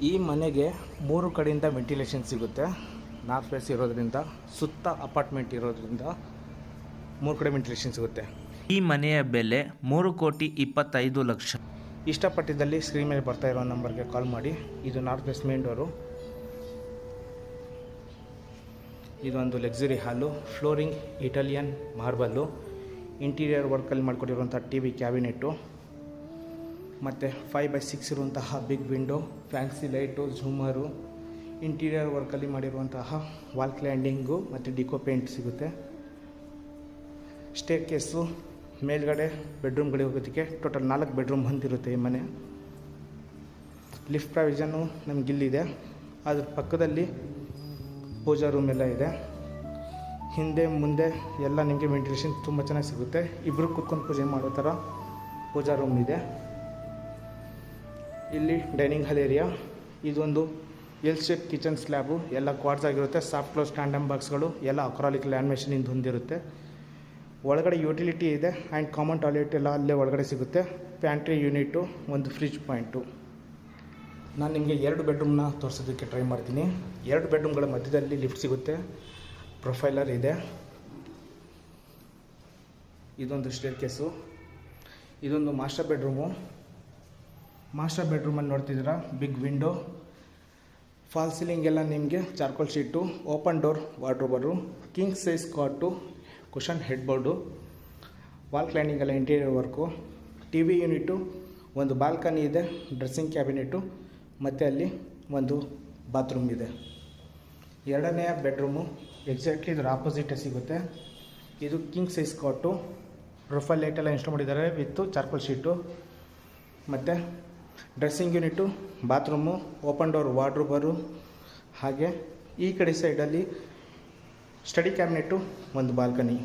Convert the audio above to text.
ಈ ಮನೆಗೆ 3 ಕಡೆಯಿಂದ ವೆಂಟಿಲೇಷನ್ ಸಿಗುತ್ತೆ. ನಾರ್ತ್ ಫೇಸ್ ಇರೋದ್ರಿಂದ, ಸುತ್ತ ಅಪಾರ್ಟ್ಮೆಂಟ್ ಇರೋದ್ರಿಂದ 3 ಕಡೆ ವೆಂಟಿಲೇಷನ್ ಸಿಗುತ್ತೆ. ಈ ಮನೆಯ ಬೆಲೆ 3,25,00,000. ಇಷ್ಟಪಟ್ಟಿದ್ದಲ್ಲಿ ಸ್ಕ್ರೀನ್ ಮೇಲೆ ಬರ್ತಾ ಇರೋ ನಂಬರ್ಗೆ ಕಾಲ್ ಮಾಡಿ. ಇದು ನಾರ್ತ್ ವೆಸ್ಟ್ ಮೇನ್ ಡೋರು. ಇದೊಂದು luxury hall, flooring Italian marble, interior ವರ್ಕಲ್ಲಿ ಮಾಡಿಕೊಟ್ಟಿರುವಂಥ TV ಕ್ಯಾಬಿನೆಟ್ಟು, ಮತ್ತು 5x6 ಇರುವಂತಹ ಬಿಗ್ ವಿಂಡೋ, ಫ್ಯಾನ್ಸಿ ಲೈಟು, ಝೂಮರು, ಇಂಟೀರಿಯರ್ ವರ್ಕಲ್ಲಿ ಮಾಡಿರುವಂತಹ ವಾಲ್ ಕ್ಲ್ಯಾಂಡಿಂಗು ಮತ್ತು ಡಿಕೋ ಪೇಂಟ್ ಸಿಗುತ್ತೆ. ಸ್ಟೇರ್ ಕೇಸು ಮೇಲ್ಗಡೆ ಬೆಡ್ರೂಮ್ಗಳಿಗೆ ಹೋಗೋದಕ್ಕೆ ಟೋಟಲ್ 4 ಬೆಡ್ರೂಮ್ ಹೊಂದಿರುತ್ತೆ ಈ ಮನೆ. ಲಿಫ್ಟ್ ಪ್ರಾವಿಷನ್ನು ನಮಗಿಲ್ಲಿದೆ. ಅದ್ರ ಪಕ್ಕದಲ್ಲಿ ಪೂಜಾ ರೂಮ್ ಎಲ್ಲ ಇದೆ. ಹಿಂದೆ ಮುಂದೆ ಎಲ್ಲ ನಿಮಗೆ ವೆಂಟಿಲೇಷನ್ ತುಂಬ ಚೆನ್ನಾಗಿ ಸಿಗುತ್ತೆ. ಇಬ್ಬರು ಕೂತ್ಕೊಂಡು ಪೂಜೆ ಮಾಡೋ ಥರ ಪೂಜಾ ರೂಮ್ ಇದೆ. ಇಲ್ಲಿ ಡೈನಿಂಗ್ ಹಾಲ್ ಏರಿಯಾ. ಇದೊಂದು ಎಲ್ ಶೇಪ್ ಕಿಚನ್ ಸ್ಲ್ಯಾಬು, ಎಲ್ಲ ಕ್ವಾರ್ಟ್ಸ್ ಆಗಿರುತ್ತೆ. ಸಾಫ್ಟ್ ಕ್ಲೋಸ್ ಟ್ಯಾಂಡಮ್ ಬಾಕ್ಸ್ಗಳು ಎಲ್ಲ ಅಕ್ರಾಲಿಕ್ ಲ್ಯಾಮಿನೇಷನಿಂದ ಹೊಂದಿರುತ್ತೆ. ಒಳಗಡೆ ಯುಟಿಲಿಟಿ ಇದೆ ಆ್ಯಂಡ್ ಕಾಮನ್ ಟಾಯ್ಲೆಟ್ ಎಲ್ಲ ಅಲ್ಲೇ ಒಳಗಡೆ ಸಿಗುತ್ತೆ. ಪ್ಯಾಂಟ್ರಿ ಯೂನಿಟು, ಒಂದು ಫ್ರಿಜ್ ಪಾಯಿಂಟು. ನಾನು ನಿಮಗೆ 2 ಬೆಡ್ರೂಮ್ನ ತೋರಿಸೋದಕ್ಕೆ ಟ್ರೈ ಮಾಡ್ತೀನಿ. 2 ಬೆಡ್ರೂಮ್ಗಳ ಮಧ್ಯದಲ್ಲಿ ಲಿಫ್ಟ್ ಸಿಗುತ್ತೆ. ಪ್ರೊಫೈಲರ್ ಇದೆ. ಇದೊಂದು ಸ್ಟೇರ್ ಕೇಸು. ಇದೊಂದು ಮಾಸ್ಟರ್ ಬೆಡ್ರೂಮು. ಮಾಸ್ಟರ್ ಬೆಡ್ರೂಮಲ್ಲಿ ನೋಡ್ತಿದ್ದೀರಾ, ಬಿಗ್ ವಿಂಡೋ, ಫಾಲ್ ಸೀಲಿಂಗ್ ಎಲ್ಲ ನಿಮಗೆ ಚಾರ್ಕೋಲ್ ಶೀಟು, ಓಪನ್ ಡೋರ್ ವಾರ್ಡ್ರೋಬರು, king size cot, cushion headboard, wall cladding ಎಲ್ಲ ಇಂಟೀರಿಯರ್ ವರ್ಕು, TV ಯೂನಿಟು, ಒಂದು ಬಾಲ್ಕನಿ ಇದೆ, ಡ್ರೆಸ್ಸಿಂಗ್ ಕ್ಯಾಬಿನೆಟು, ಮತ್ತು ಅಲ್ಲಿ ಒಂದು ಬಾತ್ರೂಮ್ ಇದೆ. 2ನೇ ಬೆಡ್ರೂಮು ಎಕ್ಸಾಕ್ಟ್ಲಿ ಇದರ ಆಪೋಸಿಟೇ ಸಿಗುತ್ತೆ. ಇದು ಕಿಂಗ್ ಸೈಜ್ ಕಾಟು, ಪ್ರೊಫೈಲ್ ಲೈಟೆಲ್ಲ ಇನ್ಸ್ಟಾಲ್ ಮಾಡಿದ್ದಾರೆ ವಿತ್ತು ಚಾರ್ಕೋಲ್ ಶೀಟು, ಮತ್ತು dressing unit, bathroom, open door ವಾರ್ಡ್ರೋಬರು, ಹಾಗೆ ಈ ಕಡೆ ಸೈಡಲ್ಲಿ ಸ್ಟಡಿ ಕ್ಯಾಬಿನೆಟು, ಒಂದು ಬಾಲ್ಕನಿ.